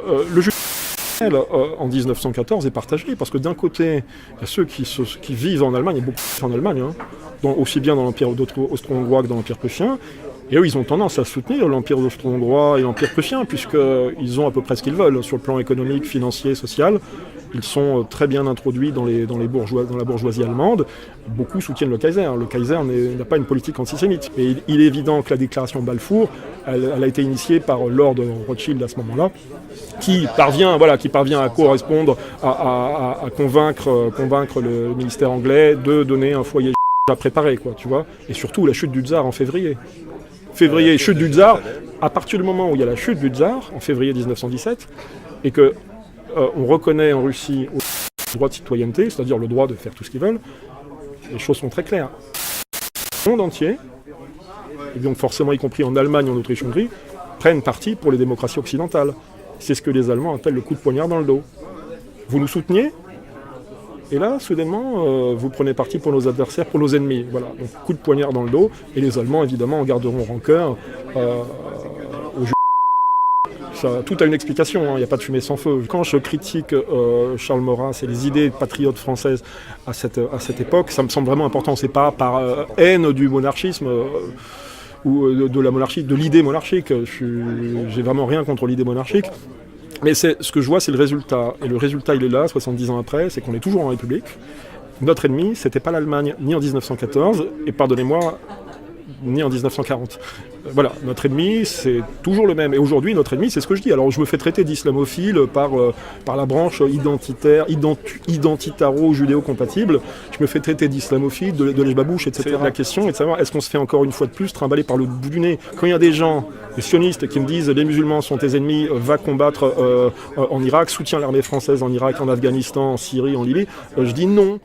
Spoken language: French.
Le jugement en 1914 est partagé, parce que d'un côté, il y a ceux qui vivent en Allemagne, et beaucoup en Allemagne, hein, aussi bien dans l'Empire austro-hongrois que dans l'Empire prussien, et eux, ils ont tendance à soutenir l'Empire austro-hongrois et l'Empire prussien, puisqu'ils ont à peu près ce qu'ils veulent sur le plan économique, financier, social. Ils sont très bien introduits dans la bourgeoisie allemande. Beaucoup soutiennent le Kaiser. Le Kaiser n'a pas une politique antisémite. Mais il est évident que la déclaration Balfour, elle a été initiée par Lord Rothschild à ce moment-là, qui parvient à correspondre, à convaincre le ministère anglais de donner un foyer à préparer, quoi, tu vois. Et surtout la chute du tsar en février. Chute du tsar, à partir du moment où il y a la chute du tsar, en février 1917, et que on reconnaît en Russie le droit de citoyenneté, c'est-à-dire le droit de faire tout ce qu'ils veulent, les choses sont très claires. Le monde entier, et donc forcément y compris en Allemagne, en Autriche-Hongrie, prennent parti pour les démocraties occidentales. C'est ce que les Allemands appellent le coup de poignard dans le dos. Vous nous souteniez ? Et là, soudainement, vous prenez parti pour nos adversaires, pour nos ennemis. Voilà, donc coup de poignard dans le dos, et les Allemands, évidemment, en garderont rancœur aux Juifs. Tout a une explication, il n'y a pas de fumée sans feu. Quand je critique Charles Maurras et les idées patriotes françaises à cette époque, ça me semble vraiment important. C'est pas par haine du monarchisme ou de la monarchie, de l'idée monarchique. J'ai vraiment rien contre l'idée monarchique. Mais ce que je vois, c'est le résultat. Et le résultat, il est là, 70 ans après, c'est qu'on est toujours en République. Notre ennemi, c'était pas l'Allemagne, ni en 1914, et pardonnez-moi, ni en 1940. Voilà, notre ennemi, c'est toujours le même. Et aujourd'hui, notre ennemi, c'est ce que je dis. Alors, je me fais traiter d'islamophile par la branche identitaro-judéo-compatible. Je me fais traiter d'islamophile, de lèche-babouche, etc. La question est de savoir, est-ce qu'on se fait encore une fois de plus trimballer par le bout du nez ? Quand il y a des gens, des sionistes, qui me disent « les musulmans sont tes ennemis, va combattre en Irak, soutiens l'armée française en Irak, en Afghanistan, en Syrie, en Libye », je dis non.